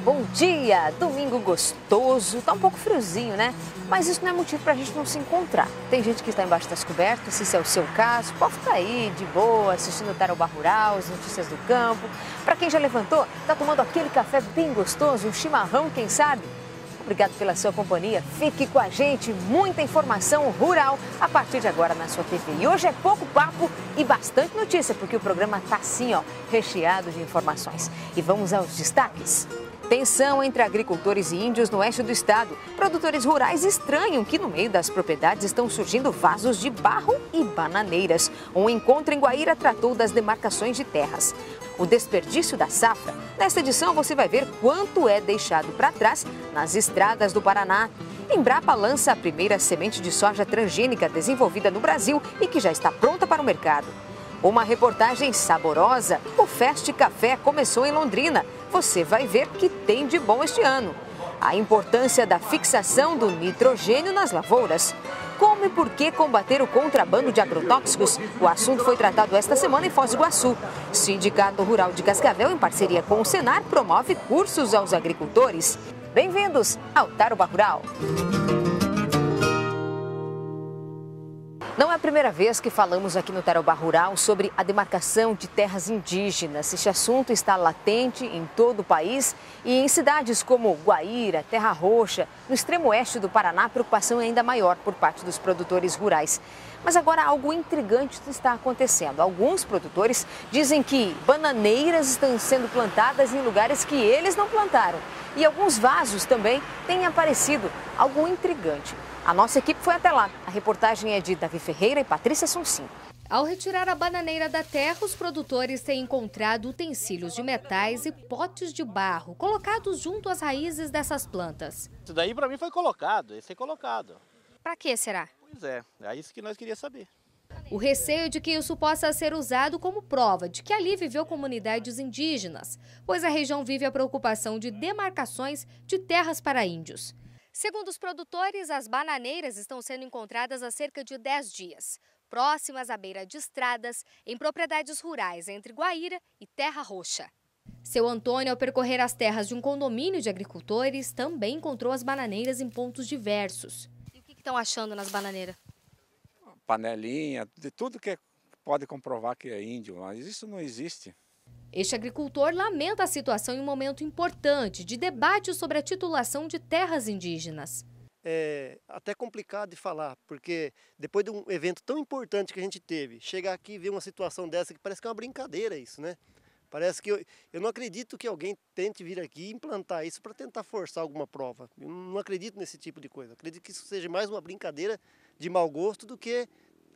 bom dia! Domingo gostoso, tá um pouco friozinho, né? Mas isso não é motivo pra gente não se encontrar. Tem gente que está embaixo das cobertas, se esse é o seu caso, pode ficar aí de boa, assistindo o Tarobá Rural, as notícias do campo. Pra quem já levantou, tá tomando aquele café bem gostoso, um chimarrão, quem sabe? Obrigado pela sua companhia. Fique com a gente. Muita informação rural a partir de agora na sua TV. E hoje é pouco papo e bastante notícia, porque o programa tá assim, ó, recheado de informações. E vamos aos destaques. Tensão entre agricultores e índios no oeste do estado. Produtores rurais estranham que no meio das propriedades estão surgindo vasos de barro e bananeiras. Um encontro em Guaíra tratou das demarcações de terras. O desperdício da safra. Nesta edição você vai ver quanto é deixado para trás nas estradas do Paraná. Embrapa lança a primeira semente de soja transgênica desenvolvida no Brasil e que já está pronta para o mercado. Uma reportagem saborosa. O Fest Café começou em Londrina. Você vai ver que tem de bom este ano. A importância da fixação do nitrogênio nas lavouras. Como e por que combater o contrabando de agrotóxicos? O assunto foi tratado esta semana em Foz do Iguaçu. Sindicato Rural de Cascavel, em parceria com o Senar, promove cursos aos agricultores. Bem-vindos ao Tarobá Rural. Não é a primeira vez que falamos aqui no Tarobá Rural sobre a demarcação de terras indígenas. Este assunto está latente em todo o país e em cidades como Guaíra, Terra Roxa, no extremo oeste do Paraná, a preocupação é ainda maior por parte dos produtores rurais. Mas agora algo intrigante está acontecendo. Alguns produtores dizem que bananeiras estão sendo plantadas em lugares que eles não plantaram. E alguns vasos também têm aparecido, algo intrigante. A nossa equipe foi até lá. A reportagem é de Davi Ferreira e Patrícia Sonsim. Ao retirar a bananeira da terra, os produtores têm encontrado utensílios de metais e potes de barro colocados junto às raízes dessas plantas. Isso daí para mim foi colocado, esse é colocado. Para que será? Pois é isso que nós queríamos saber. O receio de que isso possa ser usado como prova de que ali viveu comunidades indígenas, pois a região vive a preocupação de demarcações de terras para índios. Segundo os produtores, as bananeiras estão sendo encontradas há cerca de 10 dias, próximas à beira de estradas, em propriedades rurais entre Guaíra e Terra Roxa. Seu Antônio, ao percorrer as terras de um condomínio de agricultores, também encontrou as bananeiras em pontos diversos. E o que estão achando nas bananeiras? Panelinha, de tudo que pode comprovar que é índio, mas isso não existe. Este agricultor lamenta a situação em um momento importante de debate sobre a titulação de terras indígenas. É até complicado de falar, porque depois de um evento tão importante que a gente teve, chegar aqui e ver uma situação dessa que parece que é uma brincadeira isso, né? Parece que eu não acredito que alguém tente vir aqui e implantar isso para tentar forçar alguma prova. Eu não acredito nesse tipo de coisa. Acredito que isso seja mais uma brincadeira de mau gosto do que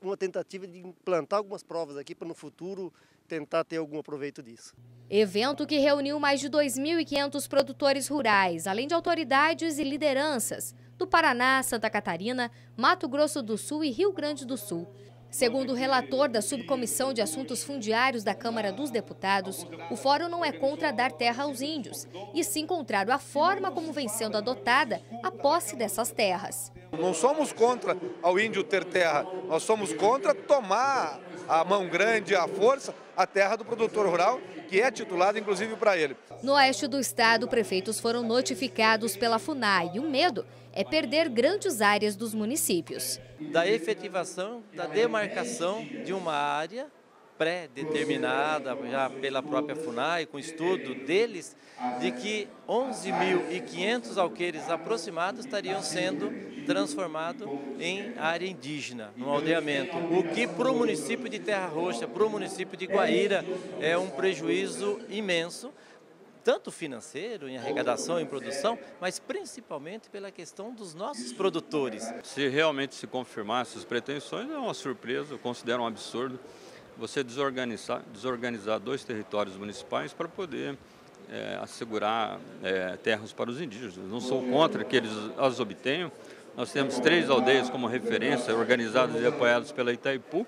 uma tentativa de implantar algumas provas aqui para no futuro tentar ter algum proveito disso. Evento que reuniu mais de 2.500 produtores rurais, além de autoridades e lideranças do Paraná, Santa Catarina, Mato Grosso do Sul e Rio Grande do Sul. Segundo o relator da Subcomissão de Assuntos Fundiários da Câmara dos Deputados, o fórum não é contra dar terra aos índios, e sim contrário à forma como vem sendo adotada a posse dessas terras. Não somos contra ao índio ter terra, nós somos contra tomar a mão grande, a força, a terra do produtor rural, que é titulada inclusive para ele. No oeste do estado, prefeitos foram notificados pela FUNAI e o medo é perder grandes áreas dos municípios. Da efetivação, da demarcação de uma área pré-determinada já pela própria FUNAI, com estudo deles, de que 11.500 alqueires aproximados estariam sendo transformados em área indígena, no aldeamento. O que para o município de Terra Roxa, para o município de Guaíra, é um prejuízo imenso, tanto financeiro, em arrecadação, em produção, mas principalmente pela questão dos nossos produtores. Se realmente se confirmar essas pretensões, é uma surpresa, eu considero um absurdo você desorganizar dois territórios municipais para poder assegurar terras para os indígenas. Não sou contra que eles as obtenham. Nós temos 3 aldeias como referência, organizadas e apoiadas pela Itaipu.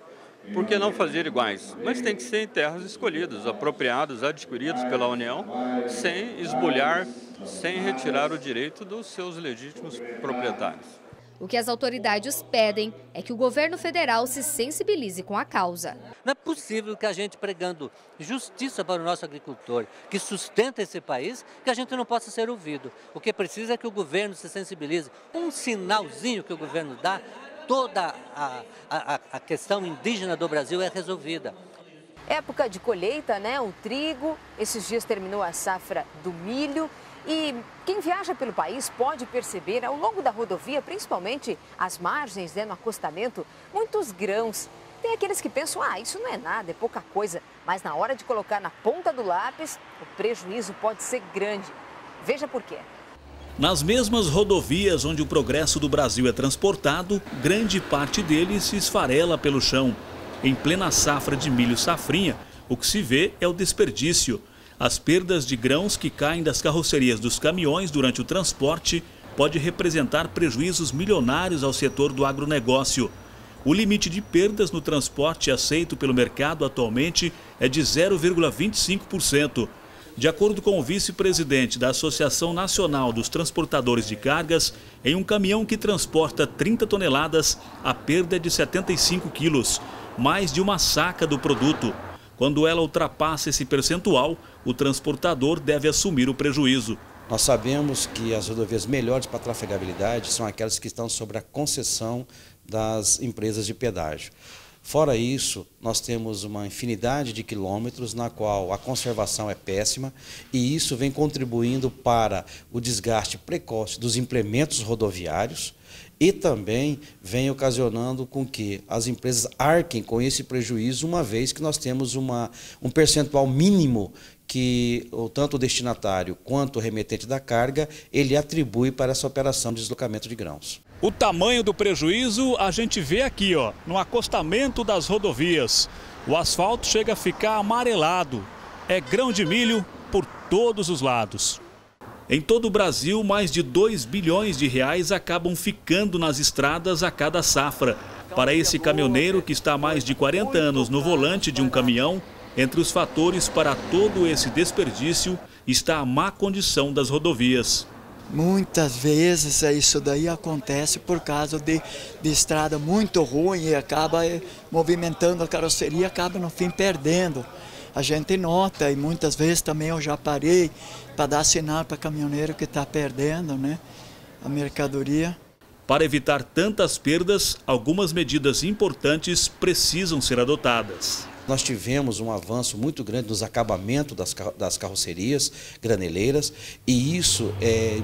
Por que não fazer iguais? Mas tem que ser em terras escolhidas, apropriadas, adquiridas pela União, sem esbulhar, sem retirar o direito dos seus legítimos proprietários. O que as autoridades pedem é que o governo federal se sensibilize com a causa. Não é possível que a gente, pregando justiça para o nosso agricultor, que sustenta esse país, que a gente não possa ser ouvido. O que precisa é que o governo se sensibilize. Um sinalzinho que o governo dá, toda a questão indígena do Brasil é resolvida. Época de colheita, né? O trigo, esses dias terminou a safra do milho. E quem viaja pelo país pode perceber ao longo da rodovia, principalmente as margens, né, no acostamento, muitos grãos. Tem aqueles que pensam, isso não é nada, é pouca coisa. Mas na hora de colocar na ponta do lápis, o prejuízo pode ser grande. Veja por quê. Nas mesmas rodovias onde o progresso do Brasil é transportado, grande parte dele se esfarela pelo chão. Em plena safra de milho safrinha, o que se vê é o desperdício. As perdas de grãos que caem das carrocerias dos caminhões durante o transporte pode representar prejuízos milionários ao setor do agronegócio. O limite de perdas no transporte aceito pelo mercado atualmente é de 0,25%. De acordo com o vice-presidente da Associação Nacional dos Transportadores de Cargas, em um caminhão que transporta 30 toneladas, a perda é de 75 quilos, mais de uma saca do produto. Quando ela ultrapassa esse percentual, o transportador deve assumir o prejuízo. Nós sabemos que as rodovias melhores para a trafegabilidade são aquelas que estão sob a concessão das empresas de pedágio. Fora isso, nós temos uma infinidade de quilômetros na qual a conservação é péssima e isso vem contribuindo para o desgaste precoce dos implementos rodoviários e também vem ocasionando com que as empresas arquem com esse prejuízo, uma vez que nós temos um percentual mínimo que tanto o destinatário quanto o remetente da carga, ele atribui para essa operação de deslocamento de grãos. O tamanho do prejuízo a gente vê aqui, no acostamento das rodovias. O asfalto chega a ficar amarelado. É grão de milho por todos os lados. Em todo o Brasil, mais de 2 bilhões de reais acabam ficando nas estradas a cada safra. Para esse caminhoneiro que está há mais de 40 anos no volante de um caminhão, entre os fatores para todo esse desperdício está a má condição das rodovias. Muitas vezes isso daí acontece por causa de estrada muito ruim e acaba movimentando a carroceria, acaba no fim perdendo. A gente nota e muitas vezes também eu já parei para dar sinal para caminhoneiro que está perdendo, né, a mercadoria. Para evitar tantas perdas, algumas medidas importantes precisam ser adotadas. Nós tivemos um avanço muito grande nos acabamentos das carrocerias graneleiras e isso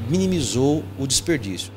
minimizou o desperdício.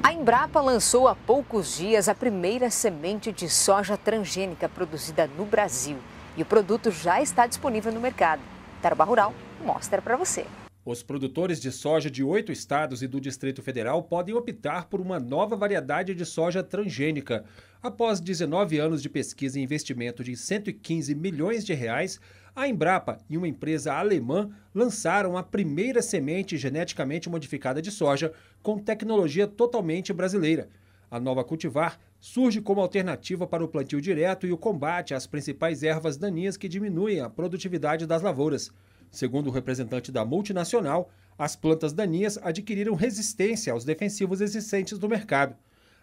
A Embrapa lançou há poucos dias a primeira semente de soja transgênica produzida no Brasil. E o produto já está disponível no mercado. Tarouba Rural mostra para você. Os produtores de soja de 8 estados e do Distrito Federal podem optar por uma nova variedade de soja transgênica. Após 19 anos de pesquisa e investimento de 115 milhões de reais, a Embrapa e uma empresa alemã lançaram a primeira semente geneticamente modificada de soja com tecnologia totalmente brasileira. A nova cultivar surge como alternativa para o plantio direto e o combate às principais ervas daninhas que diminuem a produtividade das lavouras. Segundo o representante da multinacional, as plantas daninhas adquiriram resistência aos defensivos existentes no mercado.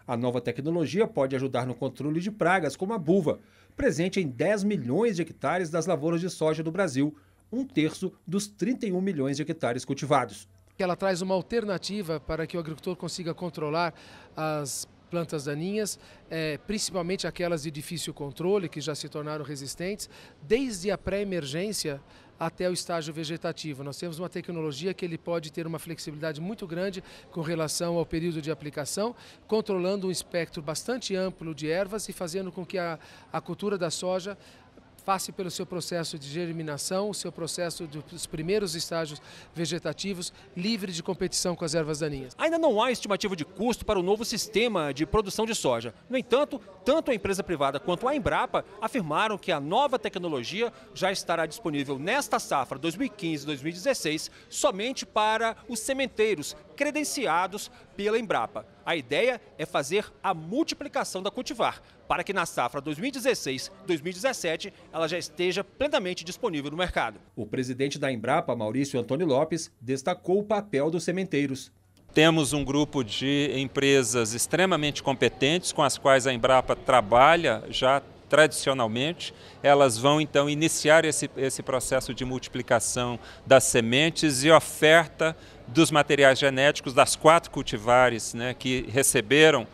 A nova tecnologia pode ajudar no controle de pragas como a buva, presente em 10 milhões de hectares das lavouras de soja do Brasil, 1/3 dos 31 milhões de hectares cultivados. Ela traz uma alternativa para que o agricultor consiga controlar as plantas daninhas, principalmente aquelas de difícil controle, que já se tornaram resistentes, desde a pré-emergência até o estágio vegetativo. Nós temos uma tecnologia que ele pode ter uma flexibilidade muito grande com relação ao período de aplicação, controlando um espectro bastante amplo de ervas e fazendo com que a cultura da soja passe pelo seu processo de germinação, o seu processo dos primeiros estágios vegetativos, livre de competição com as ervas daninhas. Ainda não há estimativa de custo para o novo sistema de produção de soja. No entanto, tanto a empresa privada quanto a Embrapa afirmaram que a nova tecnologia já estará disponível nesta safra 2015-2016 somente para os sementeiros credenciados pela Embrapa. A ideia é fazer a multiplicação da cultivar, para que na safra 2016-2017 ela já esteja plenamente disponível no mercado. O presidente da Embrapa, Maurício Antônio Lopes, destacou o papel dos sementeiros. Temos um grupo de empresas extremamente competentes com as quais a Embrapa trabalha já tradicionalmente. Elas vão então iniciar esse processo de multiplicação das sementes e oferta dos materiais genéticos das 4 cultivares, né, que receberam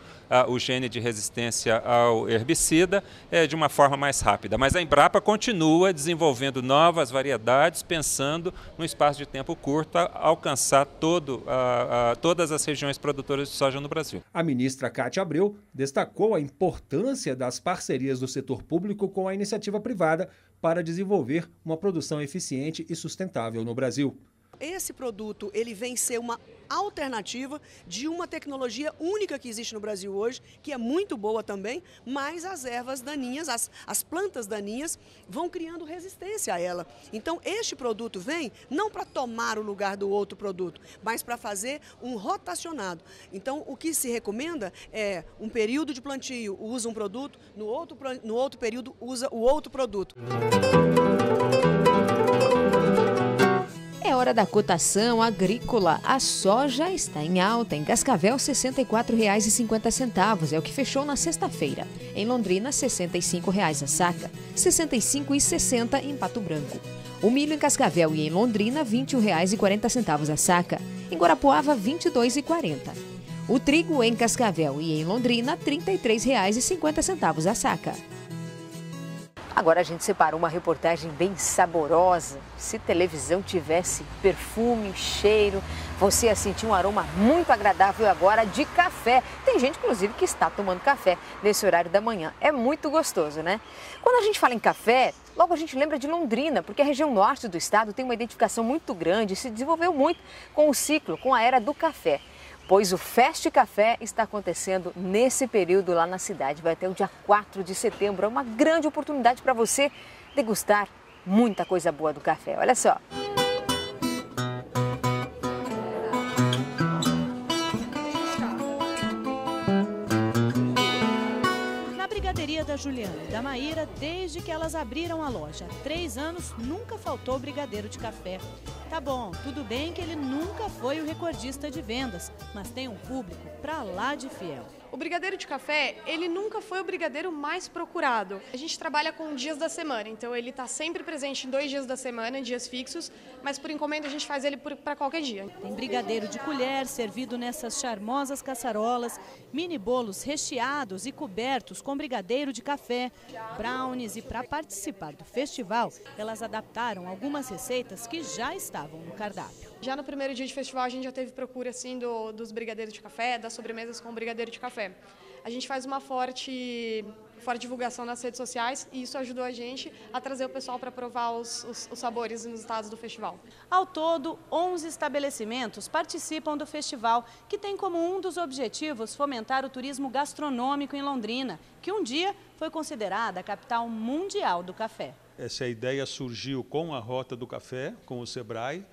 o gene de resistência ao herbicida de uma forma mais rápida. Mas a Embrapa continua desenvolvendo novas variedades, pensando no espaço de tempo curto alcançar todas as regiões produtoras de soja no Brasil. A ministra Cátia Abreu destacou a importância das parcerias do setor público com a iniciativa privada para desenvolver uma produção eficiente e sustentável no Brasil. Esse produto ele vem ser uma alternativa de uma tecnologia única que existe no Brasil hoje, que é muito boa também, mas as ervas daninhas, as plantas daninhas vão criando resistência a ela. Então este produto vem não para tomar o lugar do outro produto, mas para fazer um rotacionado. Então o que se recomenda é um período de plantio usa um produto, no outro período usa o outro produto. É hora da cotação agrícola. A soja está em alta. Em Cascavel, R$ 64,50. É o que fechou na sexta-feira. Em Londrina, R$ 65,00 a saca. R$ 65,60 em Pato Branco. O milho em Cascavel e em Londrina, R$ 21,40 a saca. Em Guarapuava, R$ 22,40. O trigo em Cascavel e em Londrina, R$ 33,50 a saca. Agora a gente separou uma reportagem bem saborosa. Se televisão tivesse perfume, cheiro, você ia sentir um aroma muito agradável agora de café. Tem gente, inclusive, que está tomando café nesse horário da manhã. É muito gostoso, né? Quando a gente fala em café, logo a gente lembra de Londrina, porque a região norte do estado tem uma identificação muito grande e se desenvolveu muito com o ciclo, com a era do café. Pois o Fest Café está acontecendo nesse período lá na cidade. Vai até o dia 4 de setembro. É uma grande oportunidade para você degustar muita coisa boa do café. Olha só. Brigaderia da Juliana e da Maíra, desde que elas abriram a loja há 3 anos, nunca faltou brigadeiro de café. Tá bom, tudo bem que ele nunca foi o recordista de vendas, mas tem um público pra lá de fiel. O brigadeiro de café, ele nunca foi o brigadeiro mais procurado. A gente trabalha com dias da semana, então ele está sempre presente em 2 dias da semana, em dias fixos, mas por encomenda a gente faz ele para qualquer dia. Tem brigadeiro de colher, servido nessas charmosas caçarolas, mini bolos recheados e cobertos com brigadeiro de café, brownies, e para participar do festival, elas adaptaram algumas receitas que já estavam no cardápio. Já no primeiro dia de festival a gente já teve procura assim dos brigadeiros de café, das sobremesas com brigadeiro de café. A gente faz uma forte divulgação nas redes sociais e isso ajudou a gente a trazer o pessoal para provar os sabores inusitados do festival. Ao todo, 11 estabelecimentos participam do festival, que tem como um dos objetivos fomentar o turismo gastronômico em Londrina, que um dia foi considerada a capital mundial do café. Essa ideia surgiu com a Rota do Café, com o Sebrae,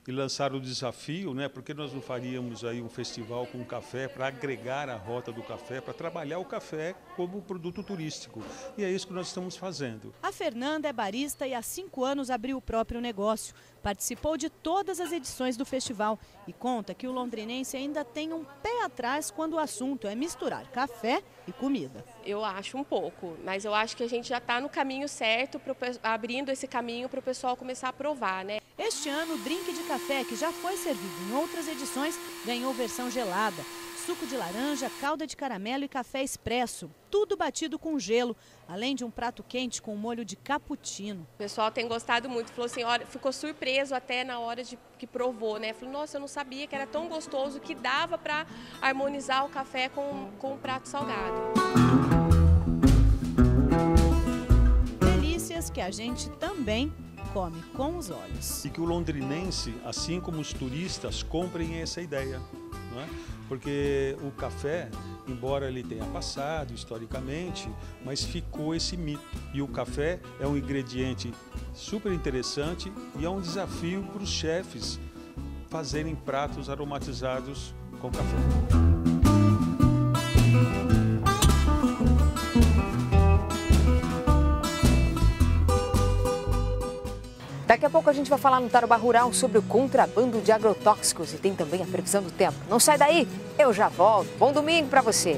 e lançaram o desafio, né? Porque nós não faríamos aí um festival com café para agregar a Rota do Café, para trabalhar o café como produto turístico. E é isso que nós estamos fazendo. A Fernanda é barista e há 5 anos abriu o próprio negócio. Participou de todas as edições do festival e conta que o londrinense ainda tem um pé atrás quando o assunto é misturar café e comida. Eu acho um pouco, mas eu acho que a gente já está no caminho certo, abrindo esse caminho para o pessoal começar a provar, né? Este ano, o drink de café, que já foi servido em outras edições, ganhou versão gelada. Suco de laranja, calda de caramelo e café expresso, tudo batido com gelo, além de um prato quente com molho de cappuccino. O pessoal tem gostado muito, falou assim, olha, ficou surpreso até na hora que provou, né? Falou, nossa, eu não sabia que era tão gostoso, que dava para harmonizar o café com um prato salgado. Delícias que a gente também come com os olhos. E que o londrinense, assim como os turistas, comprem essa ideia, não é? Porque o café, embora ele tenha passado historicamente, mas ficou esse mito. E o café é um ingrediente super interessante e é um desafio para os chefes fazerem pratos aromatizados com café. Daqui a pouco a gente vai falar no Tarobá Rural sobre o contrabando de agrotóxicos e tem também a previsão do tempo. Não sai daí, eu já volto. Bom domingo para você.